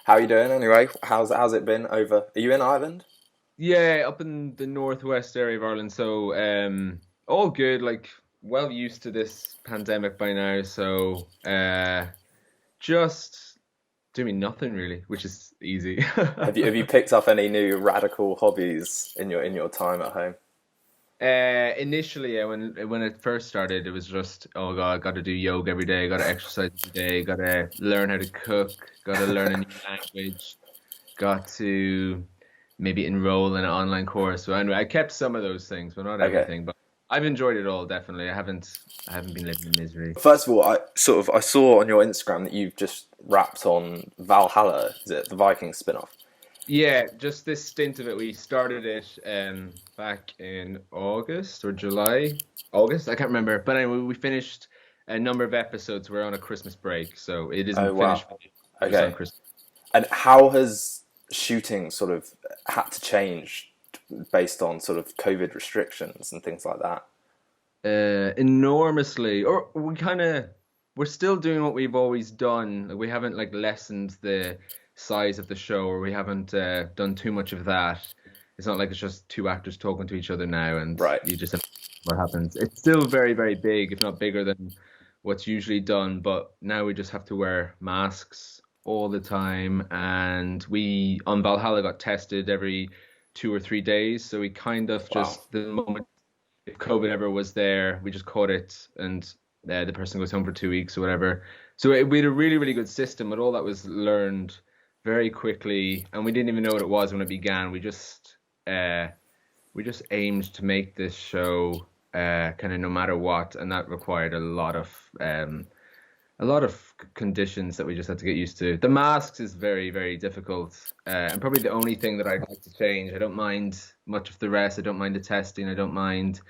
How you doing anyway? How's it been over? Are you in Ireland? Yeah, up in the northwest area of Ireland. So, all good. Like, well used to this pandemic by now. So, just doing nothing really, which is easy. Have you picked up any new radical hobbies in your time at home? Initially, yeah, when it first started, it was just, oh God, got to do yoga every day, got to exercise every day, got to learn how to cook, got to learn a new language, got to maybe enroll in an online course. So anyway, I kept some of those things, but not Okay. everything. But I've enjoyed it all, definitely. I haven't been living in misery. First of all, I saw on your Instagram that you've just wrapped on Valhalla. Is it the Vikings spin-off? Yeah, just this stint of it, we started it back in August or July. August, I can't remember. But anyway, we finished a number of episodes. We're on a Christmas break, so it Oh isn't wow. finished just on Okay. Christmas. And how has shooting sort of had to change based on sort of COVID restrictions and things like that? Enormously, or we're still doing what we've always done. Like, we haven't like lessened the size of the show, or we haven't done too much of that. It's not like it's just two actors talking to each other now, and Right. you just have to what happens. It's still very, very big, if not bigger than what's usually done. But now we just have to wear masks all the time, and we on Valhalla got tested every 2 or 3 days. So we kind of Wow. just the moment if COVID ever was there, we just caught it, and the person goes home for 2 weeks or whatever. So we had a really, really good system, but all that was learned very quickly, and we didn't even know what it was when it began. Uh, we just aimed to make this show kind of no matter what, and that required a lot of conditions that we just had to get used to. The masks is very, very difficult, and probably the only thing that I'd like to change. I don't mind much of the rest. I don't mind the testing. I don't mind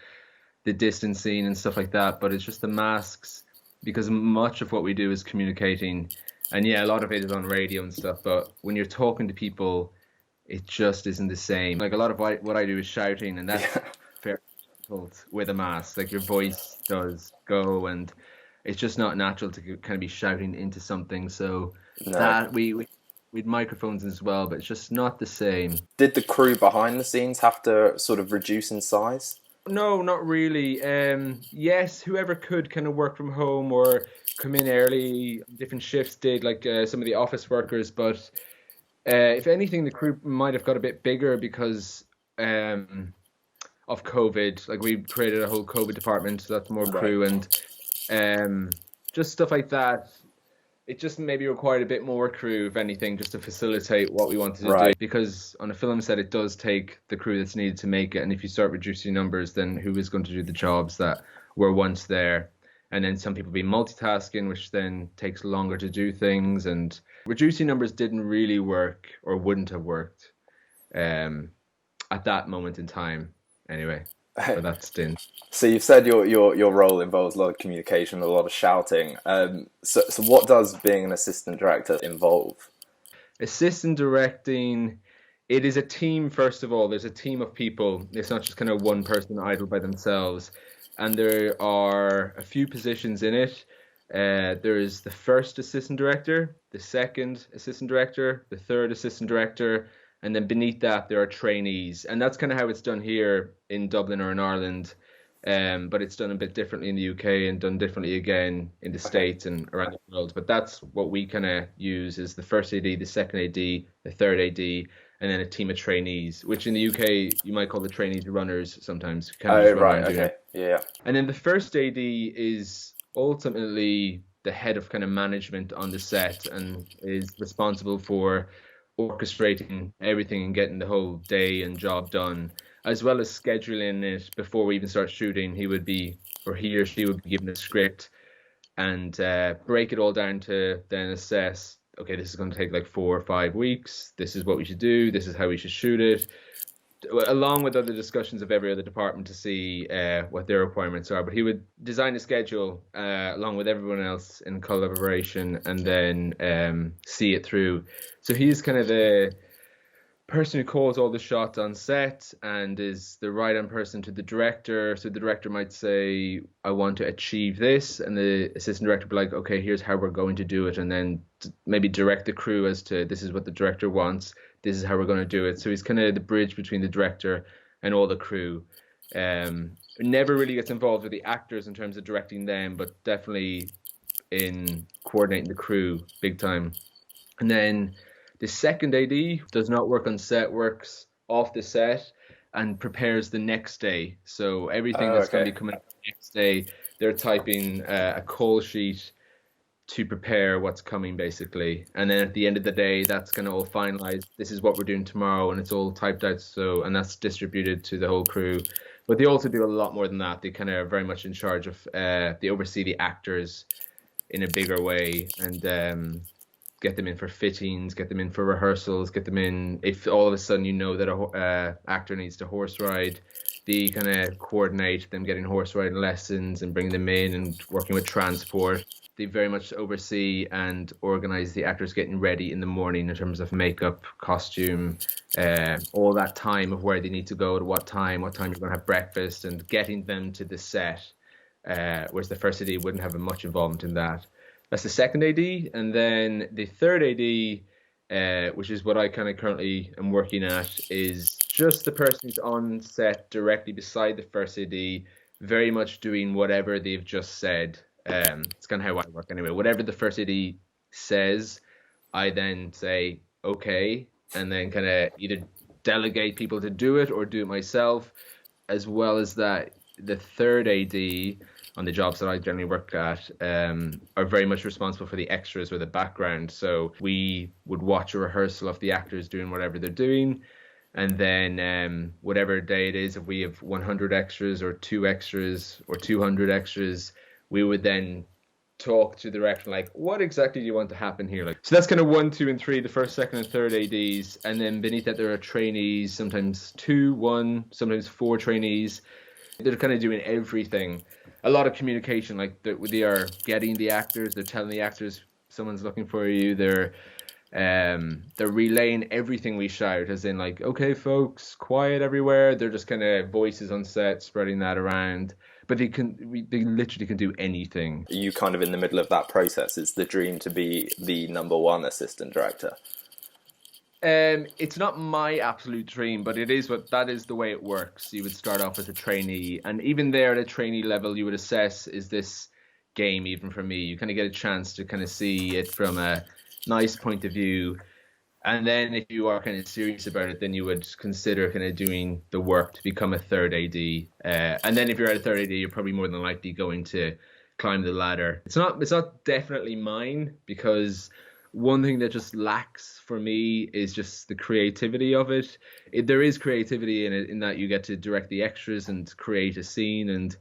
the distancing and stuff like that. But it's just the masks because much of what we do is communicating, and yeah, a lot of it is on radio and stuff. But when you're talking to people, it just isn't the same. Like a lot of what I do is shouting, and that's Yeah. very difficult with a mask. Like your voice does go, and it's just not natural to kind of be shouting into something. So No. that we'd microphones as well, but it's just not the same. Did the crew behind the scenes have to sort of reduce in size? No, not really. Yes, whoever could kind of work from home or come in early, different shifts did, like some of the office workers. But if anything, the crew might have got a bit bigger because of COVID. Like we created a whole COVID department, so that's more Right. crew and just stuff like that. It just maybe required a bit more crew, if anything, just to facilitate what we wanted to do. Right. Because on a film set, it does take the crew that's needed to make it. And if you start reducing numbers, then who is going to do the jobs that were once there? And then some people be multitasking, which then takes longer to do things. And reducing numbers didn't really work or wouldn't have worked um, at that moment in time, anyway, for that stint. So you've said your role involves a lot of communication, a lot of shouting. So what does being an assistant director involve? Assistant directing, it is a team, first of all. There's a team of people. It's not just kind of one person idle by themselves. And there are a few positions in it. There is the first assistant director, the second assistant director, the third assistant director, and then beneath that there are trainees. And that's kind of how it's done here in Dublin or in Ireland. But it's done a bit differently in the UK and done differently again in the Okay. States and around the world. But that's what we kind of use is the first AD, the second AD, the third AD, and then a team of trainees, which in the UK you might call the trainees runners sometimes, kind of Oh, just run right. around doing Okay. it. Yeah. And then the first AD is ultimately the head of kind of management on the set and is responsible for orchestrating everything and getting the whole day and job done, as well as scheduling it before we even start shooting. He would be, or he or she would be given a script and break it all down to then assess. Okay, this is going to take like 4 or 5 weeks. This is what we should do. This is how we should shoot it along with other discussions of every other department to see what their requirements are. But he would design a schedule along with everyone else in collaboration and then see it through. So he's kind of person who calls all the shots on set and is the right hand person to the director. So the director might say, I want to achieve this. And the assistant director will be like, okay, here's how we're going to do it. And then maybe direct the crew as to this is what the director wants. This is how we're going to do it. So he's kind of the bridge between the director and all the crew. Never really gets involved with the actors in terms of directing them, but definitely in coordinating the crew big time. And then the second AD does not work on set, works off the set and prepares the next day. So everything Oh, that's going to okay. be coming up the next day, they're typing a call sheet to prepare what's coming basically. And then at the end of the day, that's going to all finalize. This is what we're doing tomorrow, and it's all typed out. So, and that's distributed to the whole crew. But they also do a lot more than that. They kind of are very much in charge of, they oversee the actors in a bigger way, and get them in for fittings, get them in for rehearsals, get them in if all of a sudden you know that a actor needs to horse ride. They kind of coordinate them getting horse riding lessons and bring them in and working with transport. They very much oversee and organize the actors getting ready in the morning in terms of makeup, costume, all that time of where they need to go at what time you're going to have breakfast, and getting them to the set. Whereas the first AD wouldn't have much involvement in that. That's the second AD, and then the third AD, which is what I kind of currently am working at, is just the person who's on set directly beside the first AD, very much doing whatever they've just said. It's kind of how I work anyway. Whatever the first AD says, I then say okay, and then kind of either delegate people to do it or do it myself. As well as that, the third AD on the jobs that I generally work at are very much responsible for the extras or the background. So we would watch a rehearsal of the actors doing whatever they're doing. And then whatever day it is, if we have 100 extras or 2 extras or 200 extras, we would then talk to the director like, what exactly do you want to happen here? Like, so that's kind of 1, 2, and 3, the first, second, and third ADs. And then beneath that, there are trainees, sometimes 2, 1, sometimes 4 trainees. They're kind of doing everything. A lot of communication, like they are getting the actors, they're telling the actors someone's looking for you. They're relaying everything we shout, as in like, okay, folks, quiet everywhere. They're just kind of voices on set, spreading that around. But they literally can do anything. Are you kind of in the middle of that process? Is the dream to be the number one assistant director? It's not my absolute dream, but that is the way it works. You would start off as a trainee, and even there at a trainee level, you would assess, is this game even for me? You kind of get a chance to kind of see it from a nice point of view. And then if you are kind of serious about it, then you would consider kind of doing the work to become a third AD. And then if you're at a third AD, you're probably more than likely going to climb the ladder. It's not definitely mine, because one thing that just lacks for me is just the creativity of it. There is creativity in it, in that you get to direct the extras and create a scene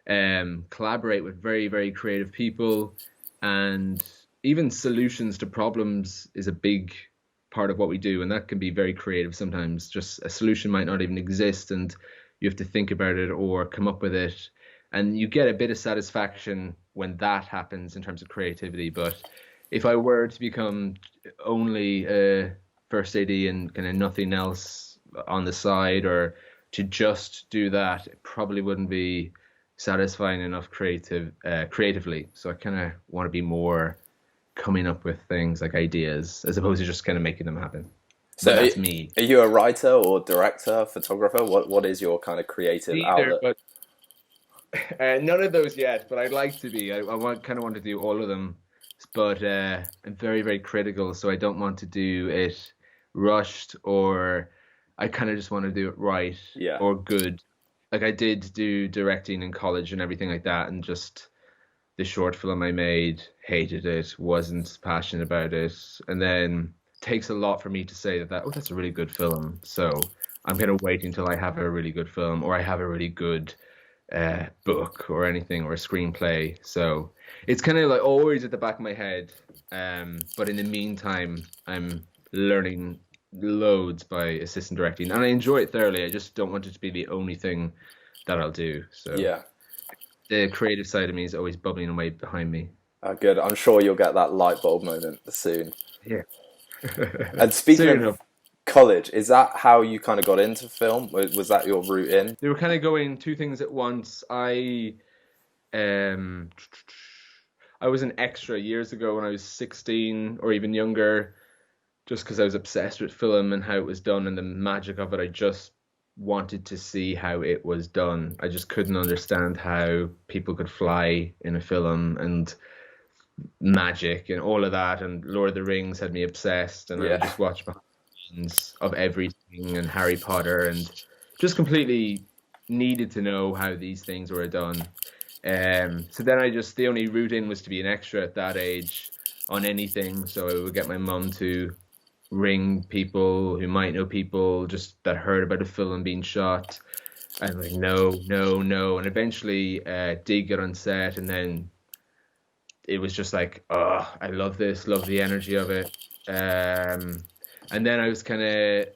and collaborate with very, very creative people. And even solutions to problems is a big part of what we do. And that can be very creative sometimes. Just a solution might not even exist, and you have to think about it or come up with it. And you get a bit of satisfaction when that happens in terms of creativity. But if I were to become only a first AD and kind of nothing else on the side, or to just do that, it probably wouldn't be satisfying enough creatively. So I kind of want to be more coming up with things like ideas, as opposed to just kind of making them happen. So But that's me. Are you a writer or director, photographer? What is your kind of creative Neither, outlet? but none of those yet. But I'd like to be. I kind of want to do all of them, but I'm very, very critical, so I don't want to do it rushed, or I kind of just want to do it right Yeah. or good. Like I did do directing in college and everything like that, and just the short film I made, hated it, wasn't passionate about it, and then it takes a lot for me to say that oh, that's a really good film. So I'm gonna wait until I have a really good film, or I have a really good book or anything, or a screenplay. So it's kind of like always at the back of my head. But in the meantime, I'm learning loads by assistant directing, and I enjoy it thoroughly. I just don't want it to be the only thing that I'll do. So Yeah. the creative side of me is always bubbling away behind me. Good. I'm sure you'll get that light bulb moment soon. Yeah. And speaking Soon of enough. college. Is that how you kind of got into film? Was that your route in? They were kind of going two things at once. Um, I was an extra years ago when I was 16 or even younger, just because I was obsessed with film and how it was done and the magic of it. I just wanted to see how it was done. I just couldn't understand how people could fly in a film and magic and all of that. And Lord of the Rings had me obsessed, and I would Yeah, just watch behind the scenes of everything and Harry Potter and just completely needed to know how these things were done. So then the only route in was to be an extra at that age on anything. So I would get my mum to ring people who might know people just that heard about a film being shot. And like, no, no, no. And eventually did get on set. And then it was just like, oh, I love this, love the energy of it. And then I was kind of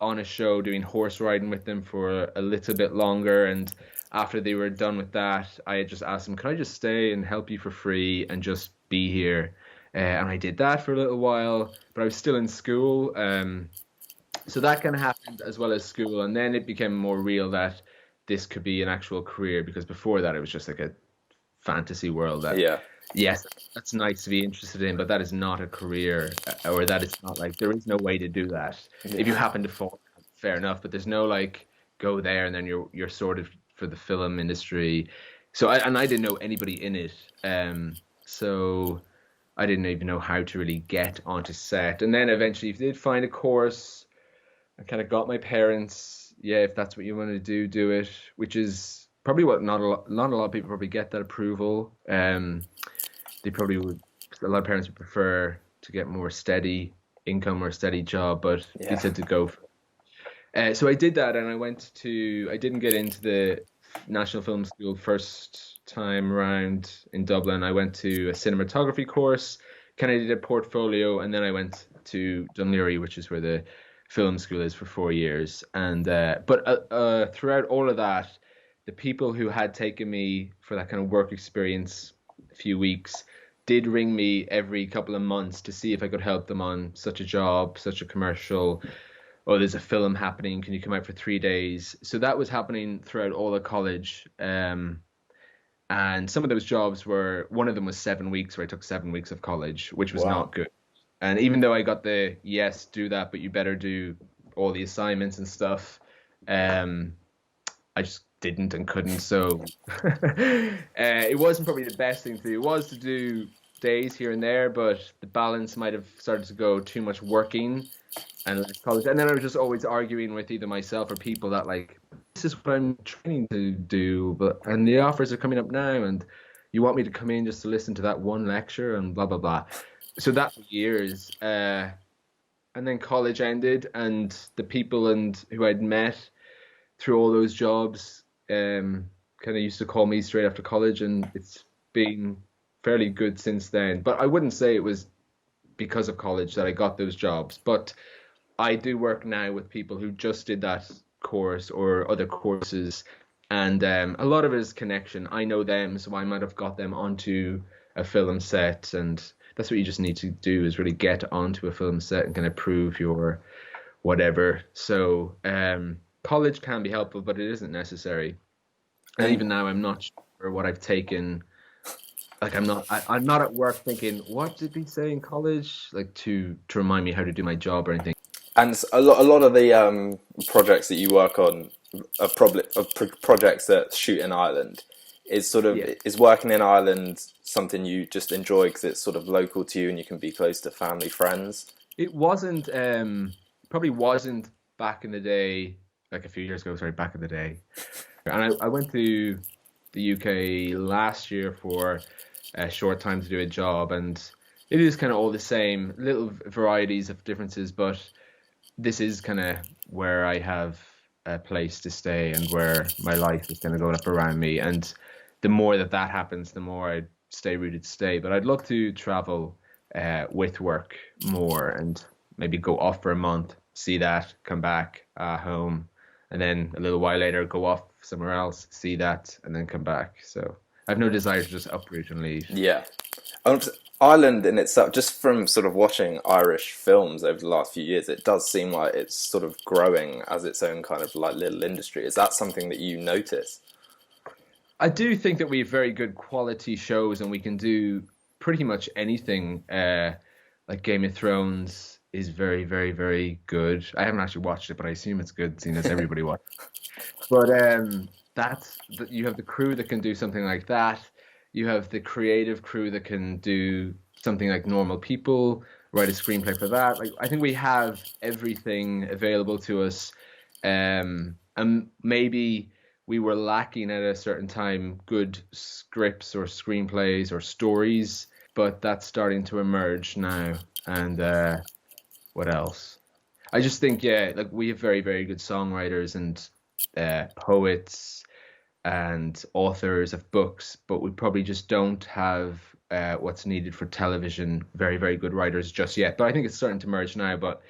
on a show doing horse riding with them for a little bit longer. And after they were done with that, I had just asked them, can I just stay and help you for free and just be here? And I did that for a little while, but I was still in school. So that kind of happened as well as school. And then it became more real that this could be an actual career, because before that, it was just like a fantasy world that, yeah, yes, that's nice to be interested in, but that is not a career, or that it's not like, there is no way to do that. If you yeah, happen to fall, fair enough, but there's no like go there and then you're sorted for the film industry. So I didn't know anybody in it. So I didn't even know how to really get onto set. And then eventually did find a course. I kind of got my parents, yeah, if that's what you want to do it, which is probably what not a lot of people probably get that approval. They probably would, a lot of parents would prefer to get more steady income or a steady job, but they yeah. said to go for it. So I did that, and I didn't get into the National Film School first time around in Dublin. I went to a cinematography course, kind of did a portfolio, and then I went to Dunleary, which is where the film school is, for 4 years. And but throughout all of that, the people who had taken me for that kind of work experience, a few weeks, did ring me every couple of months to see if I could help them on such a job, such a commercial. Oh, there's a film happening. Can you come out for 3 days? So that was happening throughout all of college. And some of those jobs were, one of them was 7 weeks, where I took 7 weeks of college, which was Wow. not good. And even though I got the, yes, do that, but you better do all the assignments and stuff, I just didn't and couldn't. So it wasn't probably the best thing to do. It was to do days here and there, but the balance might have started to go too much working and less college. And then I was just always arguing with either myself or people that, like, this is what I'm training to do, and the offers are coming up now, and you want me to come in just to listen to that one lecture and blah blah blah. So that for years, and then college ended, and the people and who I'd met through all those jobs kind of used to call me straight after college, and it's been fairly good since then. But I wouldn't say it was because of college that I got those jobs. But I do work now with people who just did that course or other courses, and a lot of it is connection. I know them, so I might have got them onto a film set, and that's what you just need to do, is really get onto a film set and kind of prove your whatever. So college can be helpful, but it isn't necessary. And And even now, I'm not sure what I've taken. Like, I'm not at work thinking, what did we say in college? Like, to remind me how to do my job or anything. a lot of the projects that you work on are probably projects that shoot in Ireland. Yeah. Is working in Ireland something you just enjoy because it's sort of local to you and you can be close to family, friends? It wasn't, probably wasn't back in the day, like a few years ago, sorry, back in the day. And I went to the UK last year for a short time to do a job, and it is kind of all the same, little varieties of differences, but this is kind of where I have a place to stay and where my life is kind of going up around me. And the more that happens, the more I stay rooted to stay. But I'd love to travel with work more and maybe go off for a month, see that, come back home, and then a little while later go off somewhere else, see that, and then come back. So I have no desire to just uproot and leave. Yeah. Um, Ireland in itself, just from sort of watching Irish films over the last few years, it does seem like it's sort of growing as its own kind of like little industry. Is that something that you notice? I do think that we have very good quality shows and we can do pretty much anything. Like Game of Thrones is very, very, very good. I haven't actually watched it, but I assume it's good, seeing as everybody watched. But that's that you have the crew that can do something like that. You have the creative crew that can do something like Normal People, write a screenplay for that. Like I think we have everything available to us. And maybe we were lacking at a certain time good scripts or screenplays or stories, but that's starting to emerge now. And what else? I just think, yeah, like we have very, very good songwriters and poets and authors of books, but we probably just don't have what's needed for television. Very, very good writers just yet. But I think it's starting to merge now. But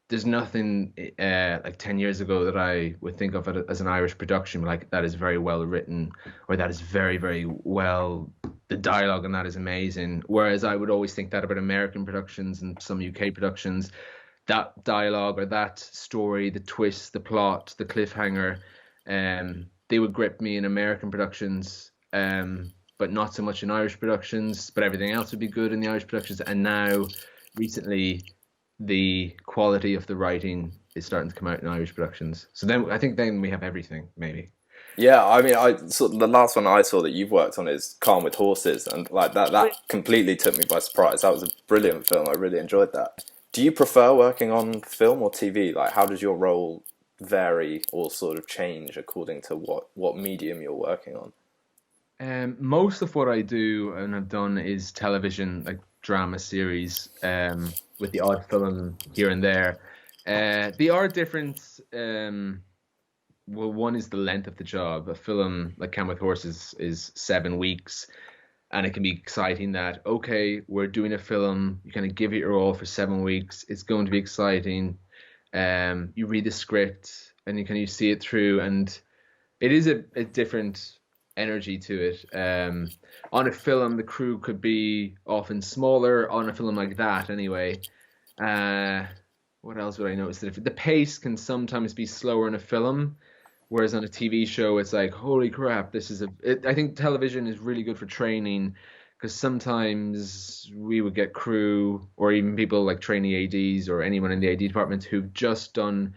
there's nothing like 10 years ago that I would think of it as an Irish production like that is very well written or that is very, very well. The dialogue and that is amazing. Whereas I would always think that about American productions and some UK productions, that dialogue or that story, the twist, the plot, the cliffhanger, they would grip me in American productions, but not so much in Irish productions. But everything else would be good in the Irish productions. And now, recently, the quality of the writing is starting to come out in Irish productions. So then I think then we have everything, maybe. Yeah, I mean, I sort of, the last one I saw that you've worked on is Calm with Horses, and like that completely took me by surprise. That was a brilliant film. I really enjoyed that. Do you prefer working on film or TV? Like, how does your role vary or sort of change according to what medium you're working on? Most of what I do and have done is television, like drama series, with the odd film here and there. The odd difference, well, one is the length of the job. A film like Can with Horses is 7 weeks, and it can be exciting that, okay, we're doing a film, you kind of give it your all for 7 weeks. It's going to be exciting. You read the script and you see it through, and it is a different energy to it. On a film, the crew could be often smaller. On a film like that, anyway. Uh, what else would I notice? That if the pace can sometimes be slower in a film, whereas on a TV show, it's like, holy crap, this is I think television is really good for training because sometimes we would get crew or even people like trainee ADs or anyone in the AD department who've just done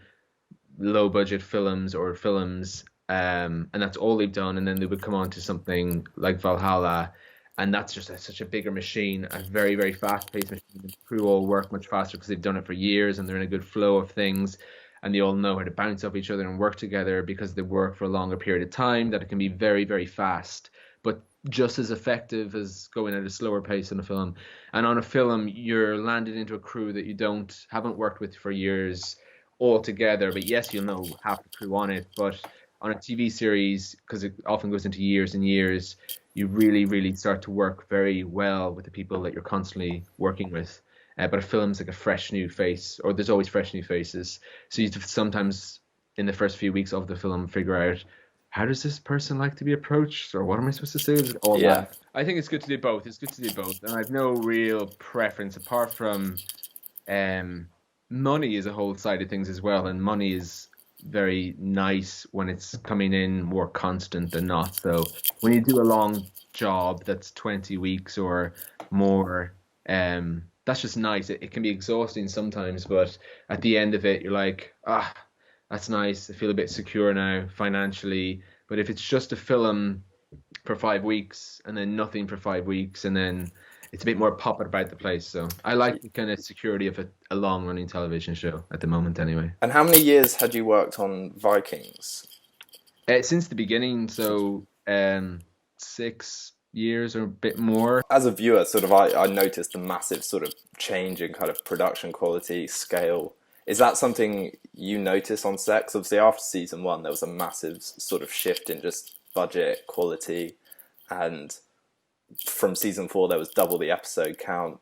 low budget films or films, and that's all they've done, and then they would come on to something like Valhalla, and that's just such a bigger machine, a very, very fast paced machine. The crew all work much faster because they've done it for years and they're in a good flow of things, and they all know how to bounce off each other and work together because they work for a longer period of time, that it can be very, very fast but just as effective as going at a slower pace in a film. And on a film, you're landed into a crew that you don't haven't worked with for years all together. But yes, you'll know half the crew on it. But on a TV series, because it often goes into years and years, you really, really start to work very well with the people that you're constantly working with. But a film's like a fresh new face, or there's always fresh new faces. So you sometimes in the first few weeks of the film figure out, how does this person like to be approached, or what am I supposed to say? All Yeah, that. I think it's good to do both. It's good to do both, and I've no real preference apart from um, money is a whole side of things as well, and money is very nice when it's coming in more constant than not. So when you do a long job that's 20 weeks or more, that's just nice. It can be exhausting sometimes, but at the end of it, you're like, ah, that's nice. I feel a bit secure now financially. But if it's just a film for 5 weeks and then nothing for 5 weeks and then it's a bit more popping about the place. So I like the kind of security of a long running television show at the moment anyway. and how many years had you worked on Vikings? Since the beginning, so 6 years or a bit more. As a viewer, sort of, I noticed a massive sort of change in kind of production quality, scale. Is that something you notice on set? 'Cause obviously, after season one, there was a massive sort of shift in just budget, quality, and from season four, there was double the episode count.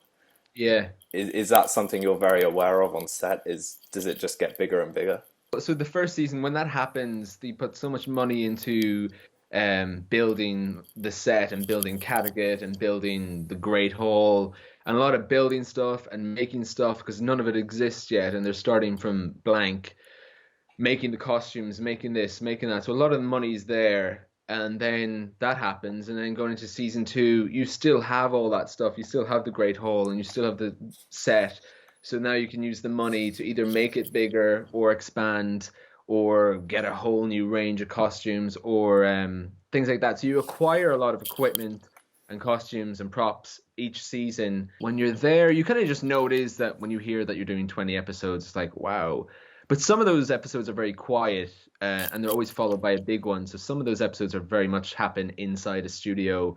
Yeah. Is that something you're very aware of on set? Does it just get bigger and bigger? So the first season, when that happens, they put so much money into building the set and building Kattegat and building the Great Hall and a lot of building stuff and making stuff because none of it exists yet and they're starting from blank, making the costumes, making this, making that. So a lot of the money's there. And then that happens, and then going into season two, you still have all that stuff. You still have the Great Hall, and you still have the set. So now you can use the money to either make it bigger or expand or get a whole new range of costumes or things like that. So you acquire a lot of equipment and costumes and props each season. When you're there, you kind of just notice that when you hear that you're doing 20 episodes, it's like, wow. But some of those episodes are very quiet and they're always followed by a big one. So some of those episodes are very much happen inside a studio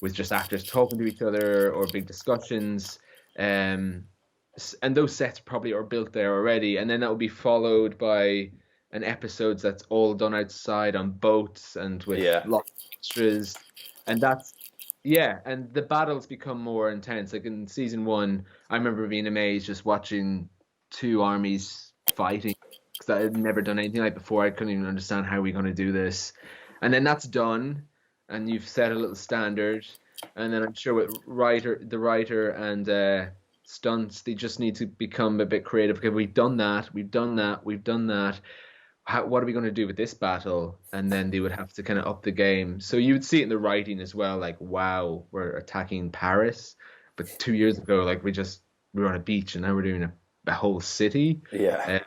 with just actors talking to each other or big discussions. Um, and those sets probably are built there already. And then that will be followed by an episodes that's all done outside on boats and with Yeah. lots of extras. And that's, yeah. And the battles become more intense. Like in season one, I remember being amazed just watching two armies fighting because I had never done anything like before. I couldn't even understand how we're going to do this. And then that's done, and you've set a little standard. And then I'm sure with the writer and stunts, they just need to become a bit creative. Okay, we've done that, we've done that, we've done that. What are we going to do with this battle? And then they would have to kind of up the game. So you would see it in the writing as well, like, wow, we're attacking Paris. But 2 years ago, like we were on a beach and now we're doing a whole city Yeah.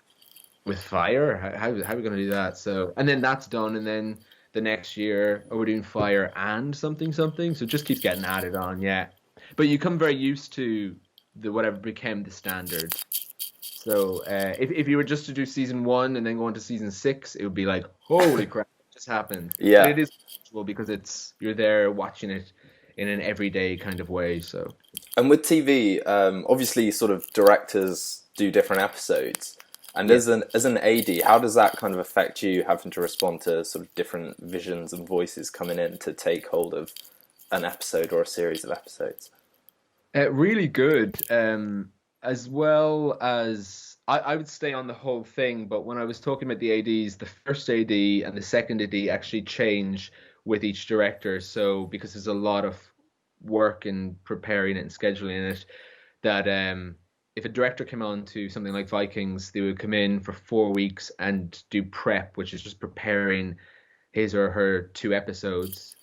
with fire. How are we going to do that? So, and then that's done. And then the next year, oh, we're doing fire and something, something. So it just keeps getting added on. Yeah. But you come very used to the whatever became the standard. So if you were just to do season one and then go on to season six, it would be like, holy crap, what just happened? Yeah. But it is cool because you're there watching it in an everyday kind of way. So And with TV, obviously, sort of directors do different episodes. And yeah. as an AD, how does that kind of affect you having to respond to sort of different visions and voices coming in to take hold of an episode or a series of episodes? Really good. As well as I would stay on the whole thing, but when I was talking about the ADs, the first AD and the second AD actually change with each director. So because there's a lot of work in preparing it and scheduling it, that if a director came on to something like Vikings, they would come in for 4 weeks and do prep, which is just preparing his or her two episodes.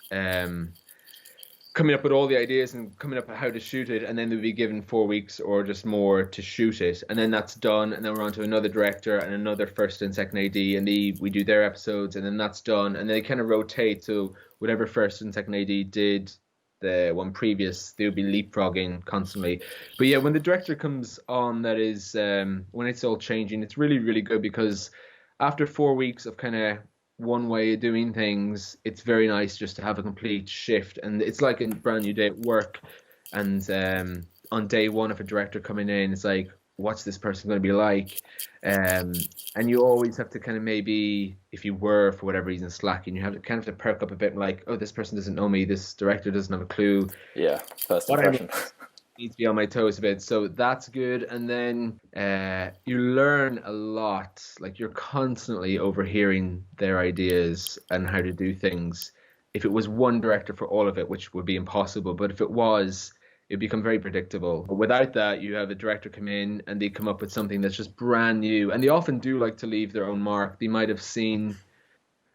Coming up with all the ideas and coming up with how to shoot it, and then they'll be given 4 weeks or just more to shoot it, and then that's done, and then we're on to another director and another first and second AD, and we do their episodes, and then that's done, and they kind of rotate. So whatever first and second AD did the one previous, they'll be leapfrogging constantly. But yeah, when the director comes on, that is when it's all changing, it's really, really good because after 4 weeks of kind of one way of doing things, it's very nice just to have a complete shift. And it's like a brand new day at work. And on day one of a director coming in, it's like, what's this person going to be like? And you always have to kind of maybe, if you were for whatever reason slacking, you have to kind of have to perk up a bit, like, oh, this person doesn't know me, this director doesn't have a clue. Yeah, first impression. Need to be on my toes a bit, so that's good. And then you learn a lot, like you're constantly overhearing their ideas and how to do things. If it was one director for all of it, which would be impossible, but if it was, it'd become very predictable. But without that, you have a director come in and they come up with something that's just brand new, and they often do like to leave their own mark. They might have seen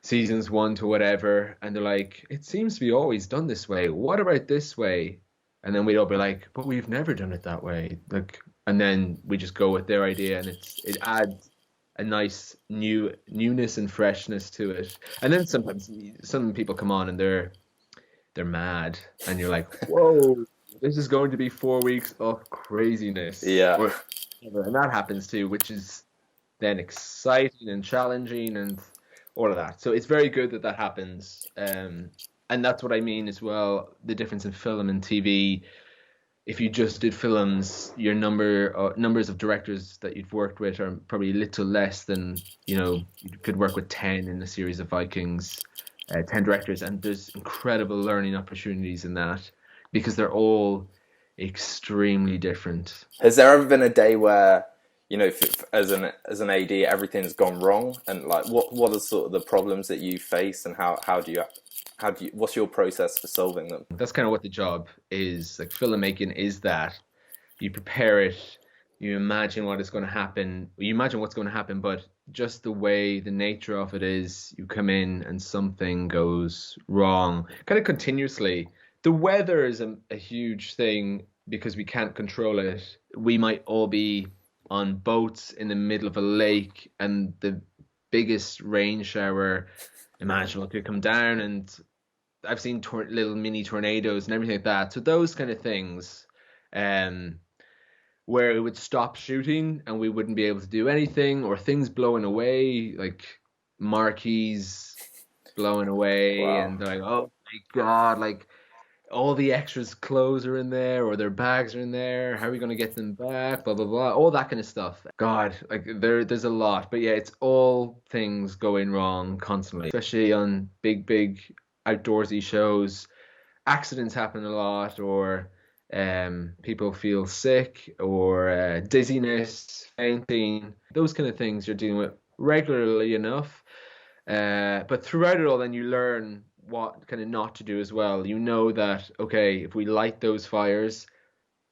seasons one to whatever, and they're like, it seems to be always done this way, what about this way? And then we'd all be like, but we've never done it that way. Like, and then we just go with their idea, and it adds a nice newness and freshness to it. And then sometimes some people come on and they're mad, and you're like, whoa, this is going to be 4 weeks of craziness. Yeah. And that happens too, which is then exciting and challenging and all of that. So it's very good that that happens. And that's what I mean as well, the difference in film and TV. If you just did films, your numbers of directors that you've worked with are probably a little less than, you could work with 10 in a series of Vikings, 10 directors, and there's incredible learning opportunities in that because they're all extremely different. Has there ever been a day where, as an AD, everything's gone wrong, and like what are sort of the problems that you face, and how do you What's your process for solving them? That's kind of what the job is. Like filmmaking is that you prepare it, you imagine what is going to happen, you imagine what's going to happen, but just the way the nature of it is, you come in and something goes wrong, kind of continuously. The weather is a huge thing because we can't control it. We might all be on boats in the middle of a lake, and the biggest rain shower imaginable could come down, and I've seen little mini tornadoes and everything like that. So those kind of things, um, where it would stop shooting and we wouldn't be able to do anything, or things blowing away, like marquees blowing away, Wow. and they're like, oh my God, like all the extras' clothes are in there or their bags are in there. How are we going to get them back? Blah, blah, blah. All that kind of stuff. God, like there's a lot. But yeah, it's all things going wrong constantly, especially on big outdoorsy shows. Accidents happen a lot, or people feel sick, or dizziness, fainting. Those kind of things you're dealing with regularly enough. But throughout it all, then you learn what kind of not to do as well. You know that, okay, if we light those fires,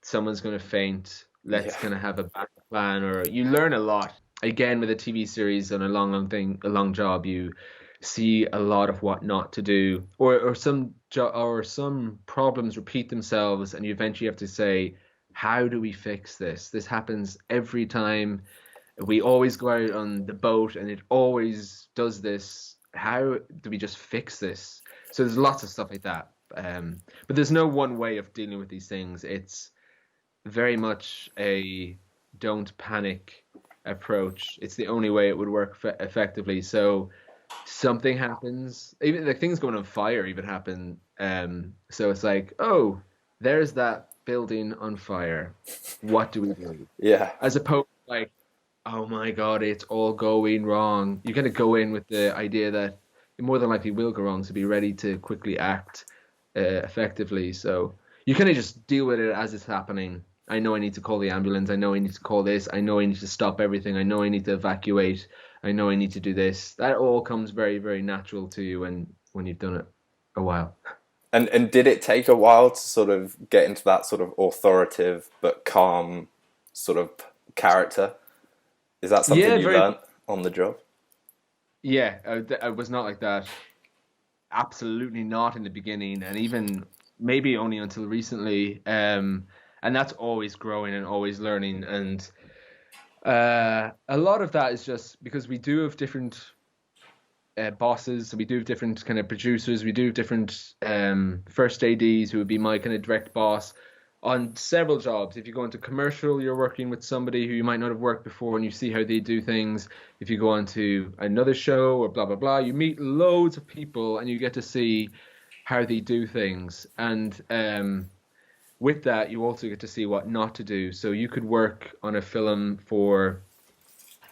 someone's going to faint. Let's Yeah. kind of have a back plan, or you learn a lot. Again, with a TV series and a long thing, a long job, you see a lot of what not to do, or some problems repeat themselves, and you eventually have to say, how do we fix this? This happens every time. We always go out on the boat and it always does this. How do we just fix this? So there's lots of stuff like that. But there's no one way of dealing with these things. It's very much a don't panic approach. It's the only way it would work effectively. So something happens, even like things going on fire even happen. So it's like, oh, there's that building on fire. What do we do? Yeah. As opposed to like, oh my God, it's all going wrong. You kind of go in with the idea that it more than likely will go wrong, so be ready to quickly act effectively. So you kind of just deal with it as it's happening. I know I need to call the ambulance. I know I need to call this. I know I need to stop everything. I know I need to evacuate. I know I need to do this. That all comes very, very natural to you when you've done it a while. And did it take a while to sort of get into that sort of authoritative but calm sort of character? Is that something Yeah, you very. learnt on the job? Yeah, I was not like that. Absolutely not in the beginning, and even maybe only until recently. And that's always growing and always learning. And a lot of that is just because we do have different bosses, so we do have different kind of producers, we do have different first ADs who would be my kind of direct boss on several jobs. If you go into commercial, you're working with somebody who you might not have worked before, and you see how they do things. If you go on to another show or blah blah blah, you meet loads of people and you get to see how they do things. And with that, you also get to see what not to do. So you could work on a film for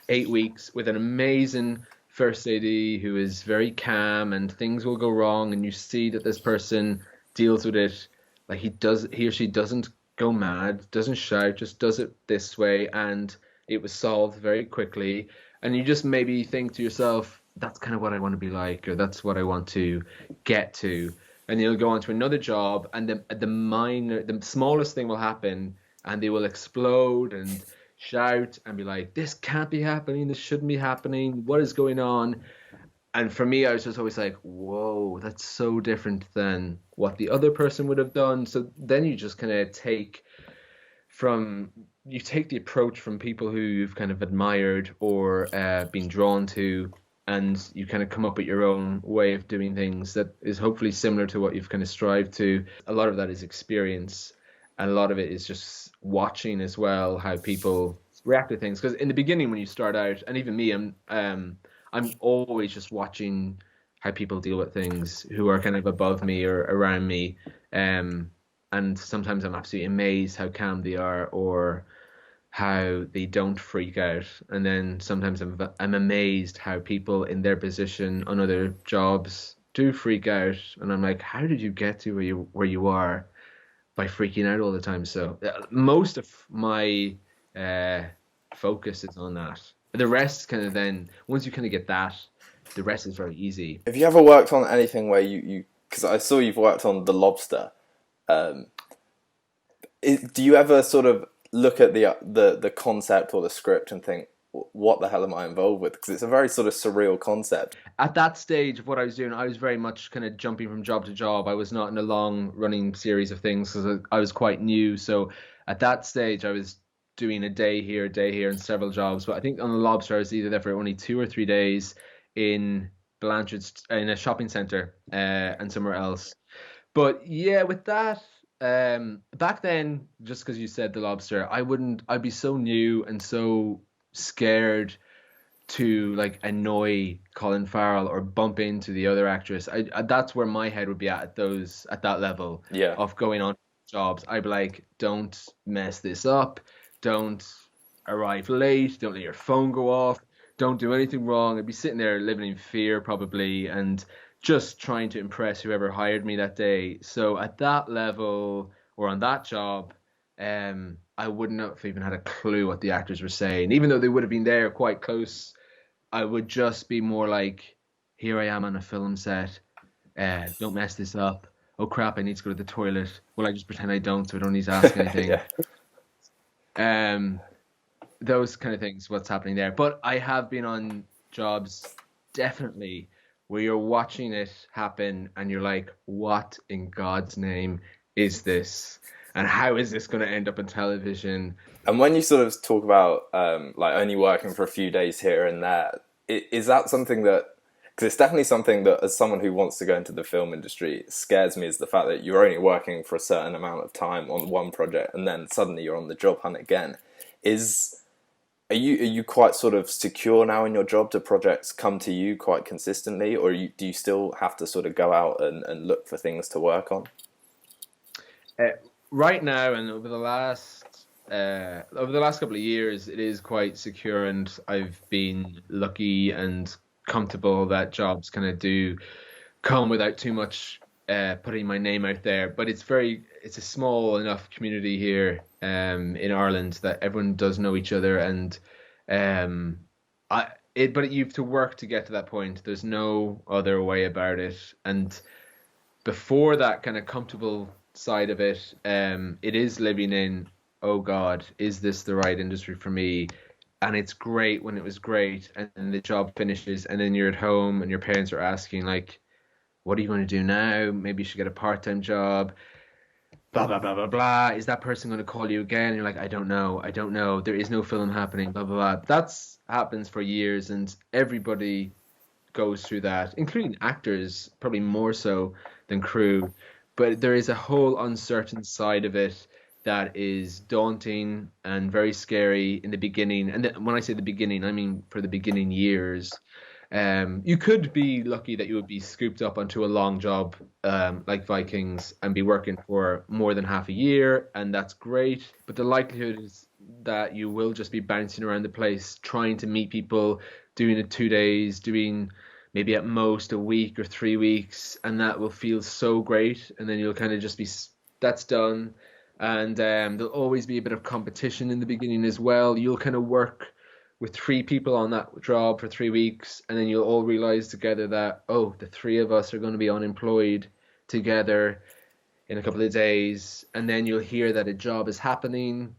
8 weeks with an amazing first AD who is very calm, and things will go wrong, and you see that this person deals with it like he or she doesn't go mad, doesn't shout, just does it this way, and it was solved very quickly. And you just maybe think to yourself, that's kind of what I want to be like, or that's what I want to get to. And you'll go on to another job, and the smallest thing will happen, and they will explode and shout and be like, this can't be happening, this shouldn't be happening, what is going on? And for me, I was just always like, whoa, that's so different than what the other person would have done. So then you just kind of take the approach from people who you've kind of admired or been drawn to, and you kind of come up with your own way of doing things that is hopefully similar to what you've kind of strived to. A lot of that is experience, and a lot of it is just watching as well how people react to things. Because in the beginning, when you start out, and even me, I'm always just watching how people deal with things who are kind of above me or around me. And sometimes I'm absolutely amazed how calm they are, or how they don't freak out. And then sometimes I'm amazed how people in their position on other jobs do freak out. And I'm like, how did you get to where you are by freaking out all the time? So most of my focus is on that. The rest kind of then, once you kind of get that, the rest is very easy. Have you ever worked on anything where you because I saw you've worked on The Lobster. Um, do you ever sort of look at the concept or the script and think, what the hell am I involved with? Because it's a very sort of surreal concept. At that stage of what I was doing, I was very much kind of jumping from job to job. I was not in a long running series of things because I was quite new. So at that stage, I was doing a day here, and several jobs. But I think on the Lobster, I was either there for only 2 or 3 days in Blanchard, in a shopping center, and somewhere else. But yeah, with that, back then, just because you said the Lobster, I'd be so new and so scared to like annoy Colin Farrell or bump into the other actress. That's where my head would be at that level Yeah, of going on jobs. I'd be like, don't mess this up, don't arrive late, don't let your phone go off, don't do anything wrong. I'd be sitting there living in fear probably and just trying to impress whoever hired me that day. So at that level or on that job, I wouldn't have even had a clue what the actors were saying, even though they would have been there quite close. I would just be more like, here I am on a film set. Don't mess this up. Oh crap, I need to go to the toilet. Well, I just pretend I don't, so I don't need to ask anything. yeah. Um, those kind of things, what's happening there. But I have been on jobs definitely where you're watching it happen and you're like, what in God's name is this? And how is this going to end up on television? And when you sort of talk about like only working for a few days here and there, is that something that, because it's definitely something that as someone who wants to go into the film industry scares me, is the fact that you're only working for a certain amount of time on one project and then suddenly you're on the job hunt again. Is are you quite sort of secure now in your job? Do projects come to you quite consistently, or do you still have to sort of go out and look for things to work on? Uh, right now and over the last couple of years, it is quite secure, and I've been lucky and comfortable that jobs kind of do come without too much putting my name out there. But it's a small enough community here in Ireland that everyone does know each other, and um, but you have to work to get to that point. There's no other way about it, and before that kind of comfortable side of it, it is living in, oh God, is this the right industry for me? And it's great when it was great, and then the job finishes, and then you're at home, and your parents are asking like, "What are you going to do now? Maybe you should get a part-time job." Blah blah blah blah blah. Is that person going to call you again? And you're like, I don't know, I don't know. There is no film happening. Blah blah blah. That's happens for years, and everybody goes through that, including actors, probably more so than crew. But there is a whole uncertain side of it that is daunting and very scary in the beginning. And when I say the beginning, I mean for the beginning years. You could be lucky that you would be scooped up onto a long job like Vikings and be working for more than half a year, and that's great. But the likelihood is that you will just be bouncing around the place, trying to meet people, doing it 2 days, doing maybe at most a week or 3 weeks, and that will feel so great. And then you'll kind of just be, that's done. And there'll always be a bit of competition in the beginning as well. You'll kind of work with three people on that job for 3 weeks, and then you'll all realize together that, oh, the three of us are going to be unemployed together in a couple of days. And then you'll hear that a job is happening,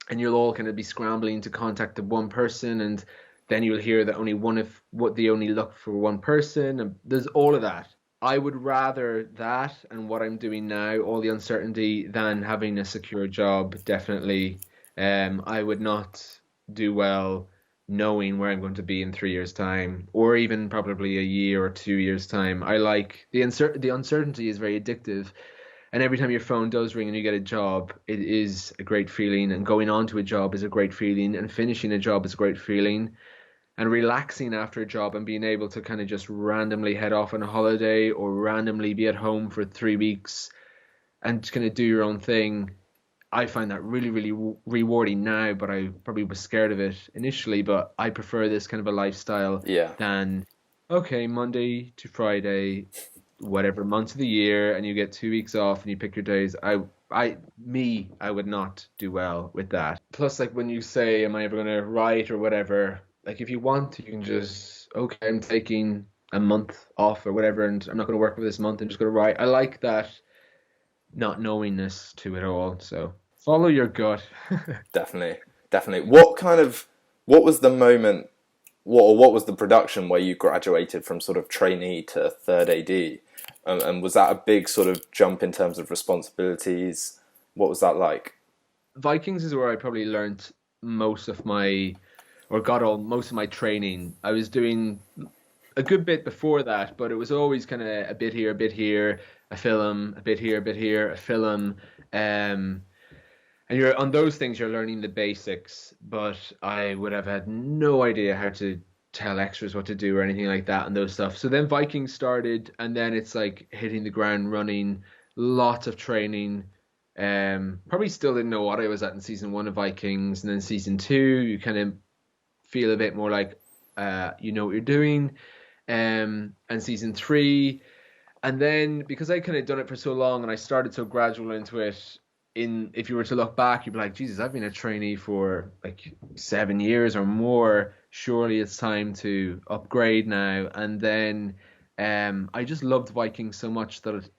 and you'll all kind of be scrambling to contact the one person, and then you'll hear that only one of what they only look for one person, and there's all of that. I would rather that and what I'm doing now, all the uncertainty, than having a secure job, definitely. I would not do well knowing where I'm going to be in 3 years' time, or even probably a year or 2 years' time. I like the uncertainty is very addictive. And every time your phone does ring and you get a job, it is a great feeling. And going on to a job is a great feeling. And finishing a job is a great feeling. And relaxing after a job and being able to kind of just randomly head off on a holiday or randomly be at home for 3 weeks and just kind of do your own thing. I find that really, really rewarding now, but I probably was scared of it initially. But I prefer this kind of a lifestyle Yeah. than, okay, Monday to Friday, whatever month of the year, and you get 2 weeks off and you pick your days. I would not do well with that. Plus, like when you say, am I ever going to write or whatever, like if you want, you can just, okay, I'm taking a month off or whatever, and I'm not going to work for this month. I'm just going to write. I like that not knowingness to it all. So follow your gut. Definitely, definitely. What was the moment, what was the production where you graduated from sort of trainee to third AD? And was that a big sort of jump in terms of responsibilities? What was that like? Vikings is where I probably learned most of my, or got all most of my training. I was doing a good bit before that, but it was always kind of a bit here, a film, a bit here, a bit here, a film. Um, and you're on those things, you're learning the basics, but I would have had no idea how to tell extras what to do or anything like that and those stuff. So then Vikings started, and then it's like hitting the ground running, lots of training. Probably still didn't know what I was at in season one of Vikings, and then season two, you kind of feel a bit more like you know what you're doing. And season three, and then because I kind of done it for so long and I started so gradual into it, in if you were to look back, you'd be like, Jesus, I've been a trainee for like 7 years or more. Surely it's time to upgrade now. And then I just loved Vikings so much that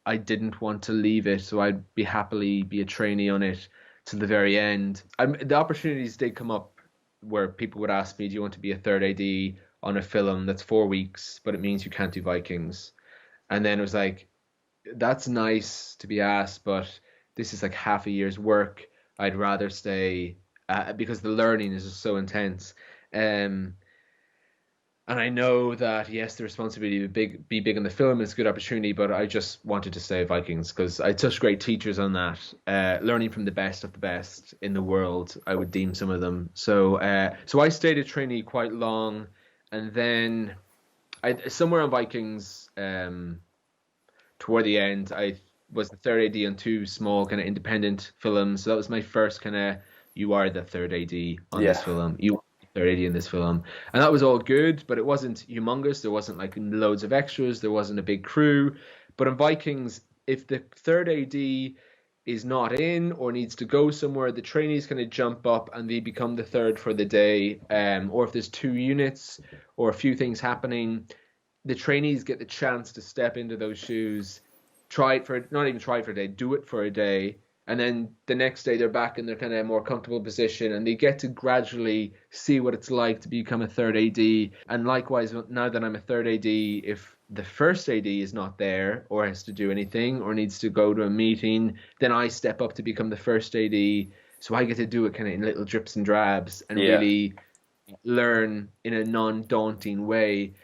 I didn't want to leave it, so I'd be happily be a trainee on it to the very end. The opportunities did come up where people would ask me, "Do you want to be a third AD on a film that's 4 weeks, but it means you can't do Vikings?" And then it was like, that's nice to be asked, but this is like half a year's work. I'd rather stay because the learning is just so intense. Um, and I know that yes, the responsibility to be big in the film is a good opportunity, but I just wanted to stay at Vikings because I had such great teachers on that. Learning from the best of the best in the world, I would deem some of them. So I stayed a trainee quite long, and then I somewhere on Vikings. Toward the end, I was the third AD on two small kind of independent films. So that was my first kind of, you are the third AD on this Yeah, film. You are the third AD in this film. And that was all good, but it wasn't humongous. There wasn't like loads of extras. There wasn't a big crew. But in Vikings, if the third AD is not in or needs to go somewhere, the trainees kind of jump up and they become the third for the day. Or if there's two units or a few things happening, the trainees get the chance to step into those shoes, try it for not even try it for a day, do it for a day, and then the next day they're back in their kind of more comfortable position, and they get to gradually see what it's like to become a third AD. And likewise, now that I'm a third AD, if the first AD is not there or has to do anything or needs to go to a meeting, then I step up to become the first AD. So I get to do it kind of in little drips and drabs and yeah. really learn in a non-daunting way.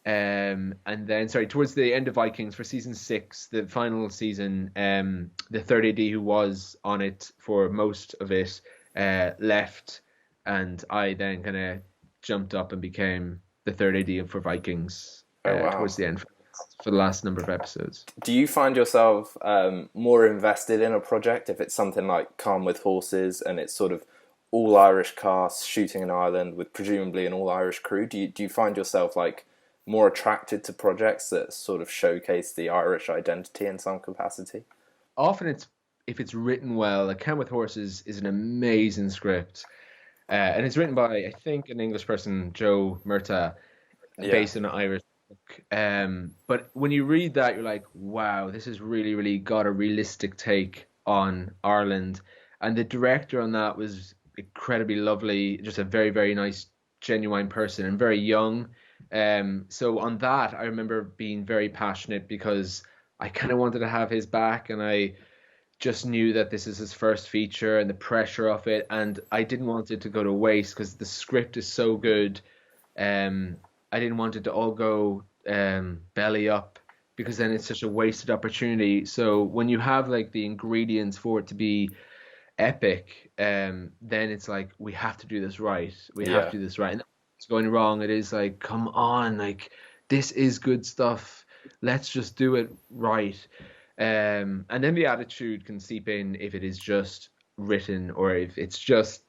And then, sorry, towards the end of Vikings for season six, the final season, the third AD who was on it for most of it left, and I then kind of jumped up and became the third AD for Vikings Oh wow. towards the end for the last number of episodes. Do you find yourself more invested in a project if it's something like Calm with Horses and it's sort of all Irish cast shooting in Ireland with presumably an all Irish crew? Do you find yourself like more attracted to projects that sort of showcase the Irish identity in some capacity? Often it's if it's written well. Like Camp with Horses is an amazing script, and it's written by I think an English person, Joe Murtagh, Yeah, based on an Irish book. But when you read that, you're like, wow, this has really, really got a realistic take on Ireland. And the director on that was incredibly lovely, just a very, very nice, genuine person and very young. So on that, I remember being very passionate because I kind of wanted to have his back, and I just knew that this is his first feature and the pressure of it, and I didn't want it to go to waste because the script is so good. um, I didn't want it to all go belly up because then it's such a wasted opportunity. So when you have like the ingredients for it to be epic, then it's like we have to do this right. We have yeah, to do this right. And if it's going wrong. It is like, come on, like this is good stuff. Let's just do it right. And then the attitude can seep in if it is just written or if it's just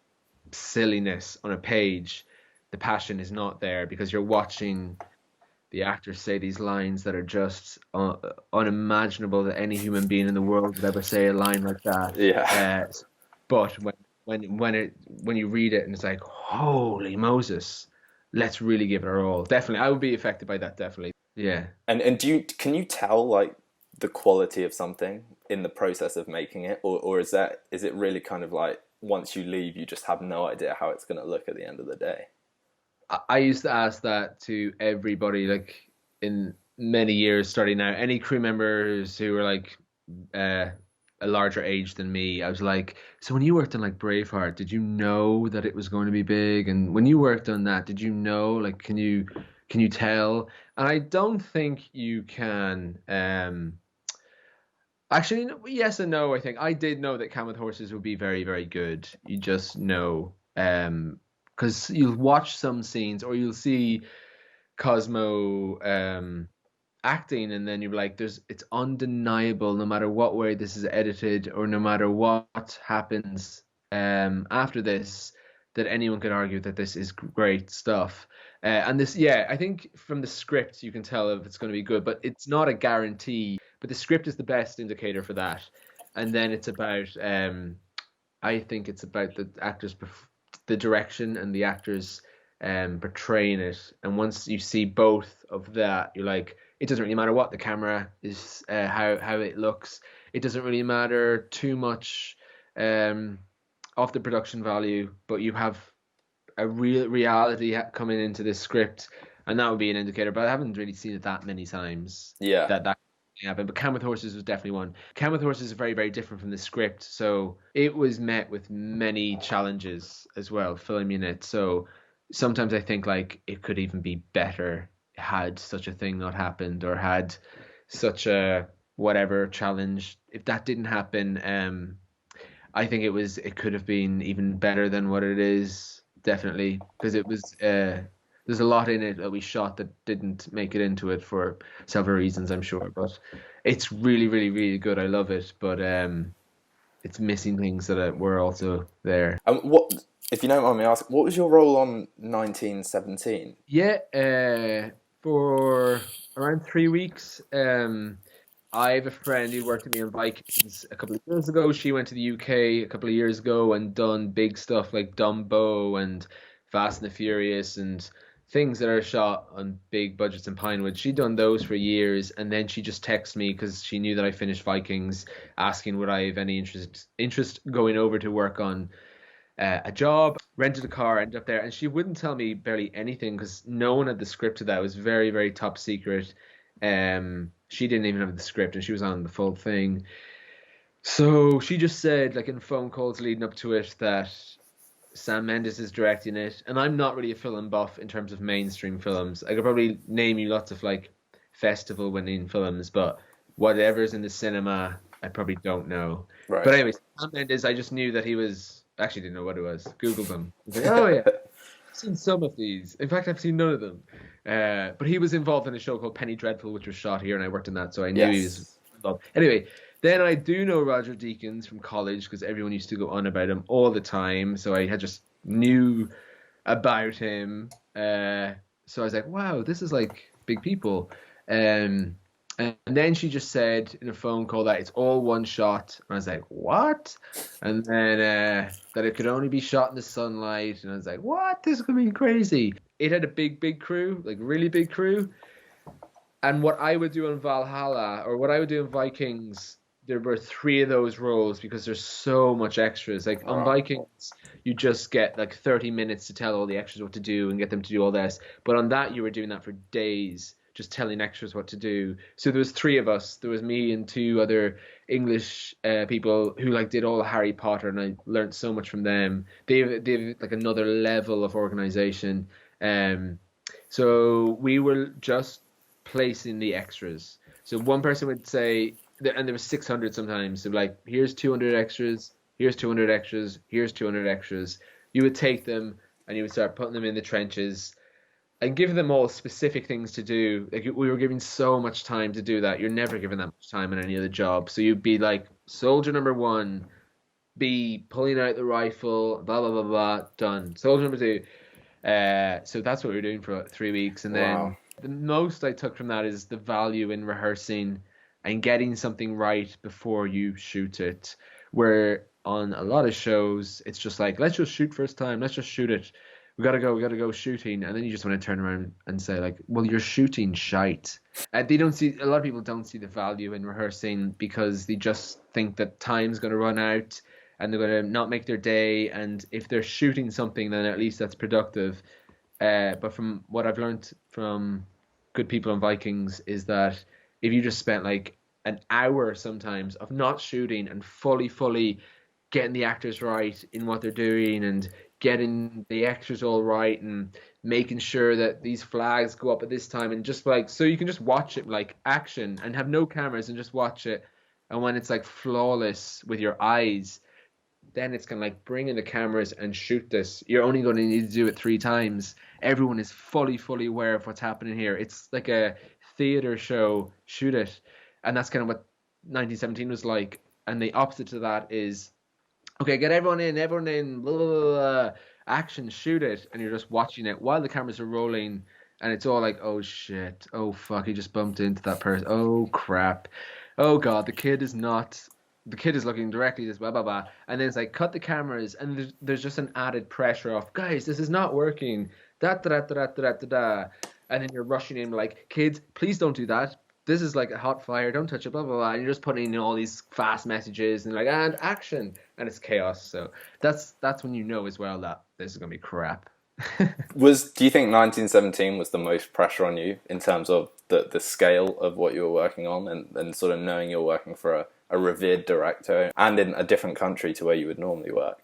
silliness on a page. The passion is not there because you're watching the actors say these lines that are just unimaginable that any human being in the world would ever say a line like that. yeah. But when you read it and it's like, holy Moses, let's really give it our all. Definitely, I would be affected by that. Definitely, yeah. And can you tell like the quality of something in the process of making it, or is it really kind of like once you leave, you just have no idea how it's going to look at the end of the day? I used to ask that to everybody, like in many years starting out. Any crew members who were like uh, a larger age than me, I was like, so when you worked on like Braveheart, did you know that it was going to be big? And when you worked on that, did you know? Like, can you tell? And I don't think you can. Actually, yes and no. I think I did know that Cam with Horses would be very, very good. You just know, because you'll watch some scenes or you'll see Cosmo acting, and then you're like, it's undeniable, no matter what way this is edited or no matter what happens after this, that anyone could argue that this is great stuff. And this, yeah, I think from the script you can tell if it's going to be good, but it's not a guarantee. But the script is the best indicator for that. And then it's about, I think it's about the actors, the direction and the actors portraying it. And once you see both of that, you're like, it doesn't really matter what the camera is, how it looks. It doesn't really matter too much of the production value, but you have a real reality coming into this script, and that would be an indicator. But I haven't really seen it that many times Yeah, that happened. But Cam with Horses was definitely one. Cam with Horses is very, very different from the script, so it was met with many challenges as well filming it. So sometimes I think like it could even be better had such a thing not happened, or had such a whatever challenge. If that didn't happen, I think it could have been even better than what it is, definitely, because it was there's a lot in it that we shot that didn't make it into it for several reasons, I'm sure. But it's really, really, really good. I love it, but it's missing things that were also there. and what, if you don't mind me asking, what was your role on 1917? Yeah, for around 3 weeks. I have a friend who worked with me on Vikings a couple of years ago. She went to the UK a couple of years ago and done big stuff like Dumbo and Fast and the Furious and things that are shot on big budgets in Pinewood. She'd done those for years, and then she just texted me because she knew that I finished Vikings, asking would I have any interest going over to work on a job. Rented a car, ended up there, and she wouldn't tell me barely anything because no one had the script of that. It was very, very top secret. She didn't even have the script, and she was on the full thing. So she just said, like in phone calls leading up to it, that Sam Mendes is directing it, and I'm not really a film buff in terms of mainstream films. I could probably name you lots of like festival-winning films, but whatever's in the cinema, I probably don't know. Right. But anyways, Sam Mendes, I just knew that he was. I actually didn't know what it was. Googled him. I was like, oh yeah, I've seen some of these. In fact, I've seen none of them. But he was involved in a show called Penny Dreadful, which was shot here, and I worked in that, so I knew he was Yes. involved. Anyway, then I do know Roger Deakins from college because everyone used to go on about him all the time. So I had just knew about him. So I was like, wow, this is like big people. Um, and then she just said in a phone call that it's all one shot. And I was like, what? And then that it could only be shot in the sunlight. And I was like, what? This is going to be crazy. It had a big, big crew, like really big crew. And what I would do in Valhalla or what I would do in Vikings, there were three of those roles because there's so much extras. Like on Wow. Vikings, you just get like 30 minutes to tell all the extras what to do and get them to do all this. But on that, you were doing that for days, just telling extras what to do. So there was three of us. There was me and two other English people who like did all the Harry Potter, and I learned so much from them. They've like another level of organization. Um, so we were just placing the extras. So one person would say, and there was 600 sometimes. So like, here's 200 extras, here's 200 extras, here's 200 extras. You would take them and you would start putting them in the trenches and give them all specific things to do. Like we were giving so much time to do that. You're never given that much time in any other job. So you'd be like, soldier number one, be pulling out the rifle, blah blah blah blah, done. Soldier number two. So that's what we were doing for 3 weeks, and Wow. then the most I took from that is the value in rehearsing and getting something right before you shoot it. Where on a lot of shows, it's just like, let's just shoot first time, let's just shoot it. we gotta go shooting, and then you just want to turn around and say like, well, you're shooting shite. They don't see a lot of people don't see the value in rehearsing because they just think that time's going to run out and they're going to not make their day. And if they're shooting something, then at least that's productive. But from what I've learned from good people on Vikings is that if you just spent like an hour sometimes of not shooting and fully getting the actors right in what they're doing and getting the extras all right and making sure that these flags go up at this time and just like so you can just watch it like action and have no cameras and just watch it, and when it's like flawless with your eyes, then it's kind of like bring in the cameras and shoot this. You're only going to need to do it 3 times. Everyone is fully aware of what's happening here. It's like a theater show. Shoot it. And that's kind of what 1917 was like. And the opposite to that is, okay, get everyone in, blah, blah, blah, blah, action, shoot it. And you're just watching it while the cameras are rolling. And it's all like, oh shit, oh fuck, he just bumped into that person. Oh crap. Oh god, the kid is looking directly at this, blah blah blah, and then it's like cut the cameras, and there's just an added pressure of guys, this is not working, da da da da da da da da, and then you're rushing in like kids, please don't do that. This is like a hot fire, don't touch it, blah blah blah. And you're just putting in all these fast messages and like and action, and it's chaos. So that's when you know as well that this is gonna be crap. Do you think 1917 was the most pressure on you in terms of the scale of what you were working on and sort of knowing you're working for a revered director and in a different country to where you would normally work?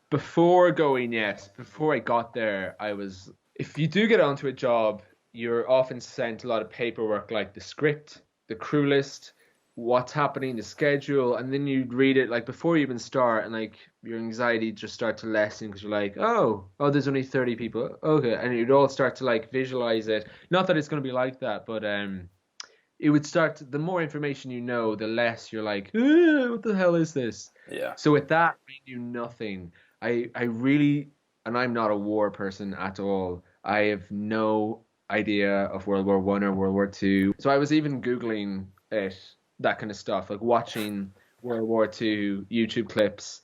Before going, yes. Before I got there, I was. If you do get onto a job, you're often sent a lot of paperwork like the script, the crew list, what's happening, the schedule, and then you read it like before you even start, and like your anxiety just start to lessen because you're like, oh, there's only 30 people, okay, and you'd all start to like visualize it. Not that it's going to be like that, but it would start. The more information you know, the less you're like, what the hell is this? Yeah. So with that, I knew nothing. I really, and I'm not a war person at all. I have no idea of World War One or World War Two. So I was even Googling it, that kind of stuff, like watching World War Two YouTube clips,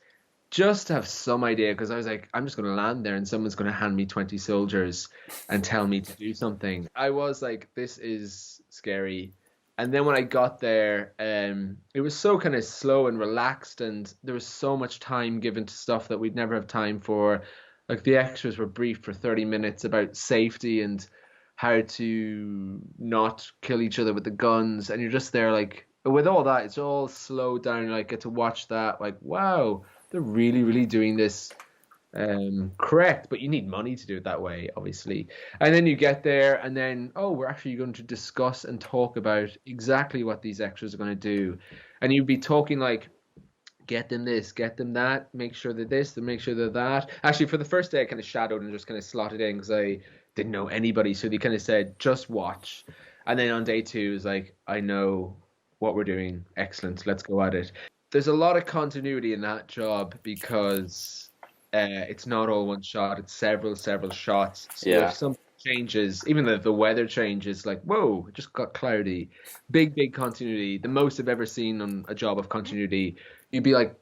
just to have some idea. Because I was like, I'm just going to land there and someone's going to hand me 20 soldiers and tell me to do something. I was like, this is scary. And then when I got there, it was so kind of slow and relaxed, and there was so much time given to stuff that we'd never have time for. Like the extras were briefed for 30 minutes about safety and how to not kill each other with the guns, and you're just there like with all that, it's all slowed down. You like get to watch that, like wow, they're really doing this correct, but you need money to do it that way, obviously. And then you get there, and then we're actually going to discuss and talk about exactly what these extras are going to do, and you'd be talking like, get them this, get them that, make sure they're this, and make sure they're that. Actually, for the first day, I kind of shadowed and just kind of slotted in because I didn't know anybody, so they kind of said just watch. And then on day 2, it was like, I know what we're doing, excellent, let's go at it. There's a lot of continuity in that job because it's not all one shot, it's several shots. So Yeah. if something changes, even if the weather changes, like whoa, it just got cloudy. Big continuity, the most I've ever seen on a job of continuity. You'd be like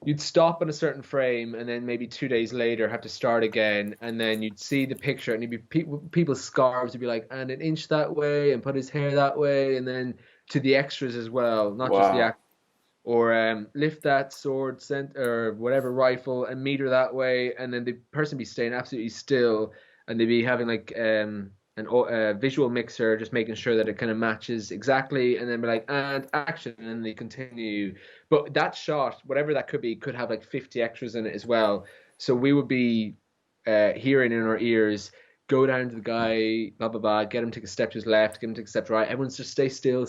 you'd stop on a certain frame and then maybe 2 days later have to start again, and then you'd see the picture and you'd be people's scarves would be like, and an inch that way and put his hair that way, and then to the extras as well, not just the Wow. actors. Or lift that sword or whatever rifle and meter that way, and then the person be staying absolutely still, and they'd be having like a visual mixer, just making sure that it kind of matches exactly, and then be like, and action, and then they continue. But that shot, whatever that could be, could have like 50 extras in it as well. So we would be hearing in our ears, go down to the guy, blah, blah, blah, get him to take a step to his left, get him to take a step to right. Everyone's just stay still,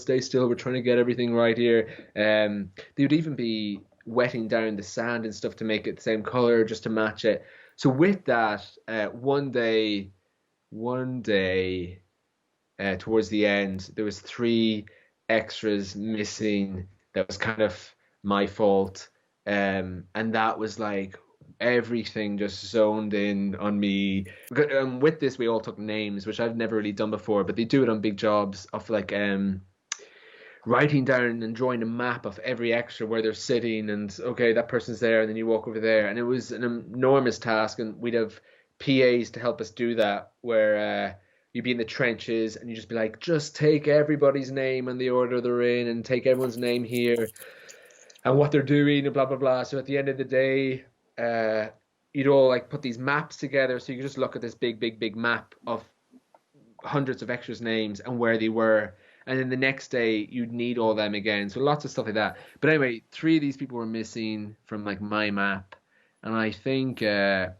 we're trying to get everything right here. They would even be wetting down the sand and stuff to make it the same color, just to match it. So with that, one day, towards the end, there was 3 extras missing. That was kind of my fault. And that was like, everything just zoned in on me. With this, we all took names, which I've never really done before, but they do it on big jobs of like writing down and drawing a map of every extra where they're sitting, and okay, that person's there, and then you walk over there, and it was an enormous task, and we'd have PAs to help us do that, where you'd be in the trenches and you just be like, just take everybody's name and the order they're in, and take everyone's name here and what they're doing, and blah blah blah. So at the end of the day, uh, you'd all like put these maps together, so you could just look at this big map of hundreds of extras names and where they were. And then the next day you'd need all them again. So lots of stuff like that. But anyway, three of these people were missing from like my map. And I think they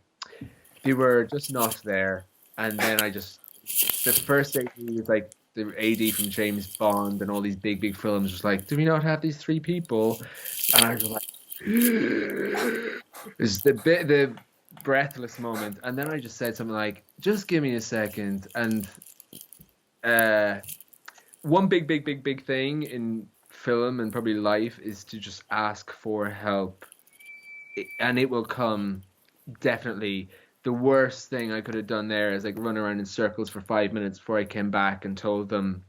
were just not there. And then the first AD was like the AD from James Bond and all these big films was like, do we not have these three people? And I was like, it's the breathless moment. And then I just said something like, just give me a second. And one big thing in film and probably life is to just ask for help, and it will come. Definitely. The worst thing I could have done there is like run around in circles for 5 minutes before I came back and told them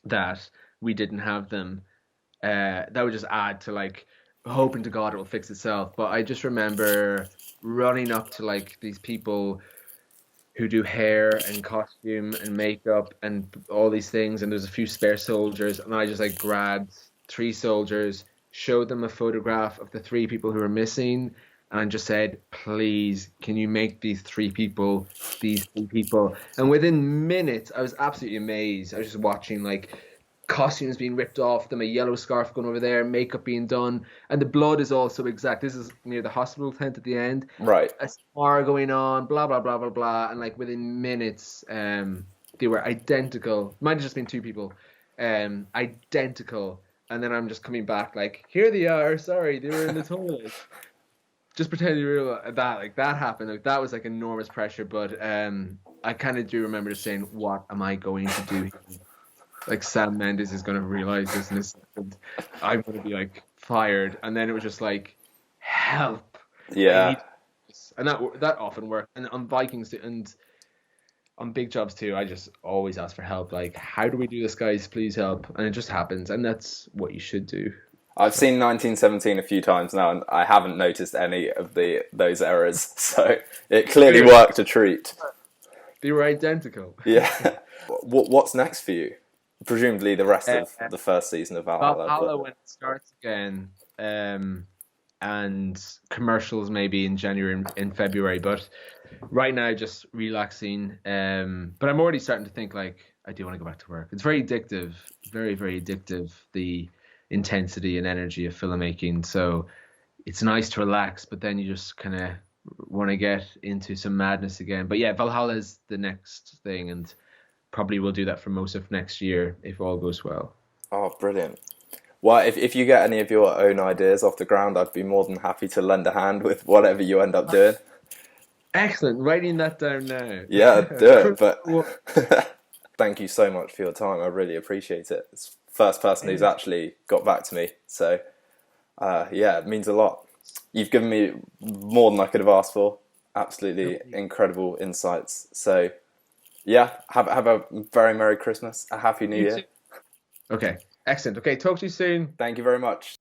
that we didn't have them. That would just add to like hoping to God it will fix itself. But I just remember running up to like these people who do hair and costume and makeup and all these things, and there's a few spare soldiers, and I just like grabbed three soldiers, showed them a photograph of the three people who were missing, and I just said, please, can you make these three people? And within minutes I was absolutely amazed. I was just watching like costumes being ripped off them, a yellow scarf going over there, makeup being done, and the blood is also exact. This is near the hospital tent at the end. Right. A spar going on, blah blah blah blah blah, and like within minutes, they were identical. Might have just been two people, identical. And then I'm just coming back like, here they are. Sorry, they were in the toilet. Just pretend you realize that like that happened. Like that was like enormous pressure, but I kind of do remember just saying, what am I going to do here? Like Sam Mendes is going to realize this in a second. I'm going to be like fired. And then it was just like, help. Yeah. And that often worked. And on Vikings and on big jobs too, I just always ask for help. Like, how do we do this, guys? Please help. And it just happens. And that's what you should do. I've seen 1917 a few times now, and I haven't noticed any of those errors. So it clearly worked a treat. They were identical. Yeah. What's next for you? Presumably the rest of the first season of Valhalla. Valhalla when it starts again, and commercials maybe in January and February. But right now, just relaxing. But I'm already starting to think like I do want to go back to work. It's very addictive, very addictive. The intensity and energy of filmmaking. So it's nice to relax, but then you just kind of want to get into some madness again. But yeah, Valhalla is the next thing, and probably will do that for most of next year if all goes well. Oh, brilliant. Well, if you get any of your own ideas off the ground, I'd be more than happy to lend a hand with whatever you end up doing. Excellent. Writing that down now. Yeah, do it. But thank you so much for your time. I really appreciate it. It's the first person who's actually got back to me. So, yeah, it means a lot. You've given me more than I could have asked for. Absolutely incredible insights. So, yeah, have a very Merry Christmas, a Happy New Year. Okay, excellent. Okay, talk to you soon. Thank you very much.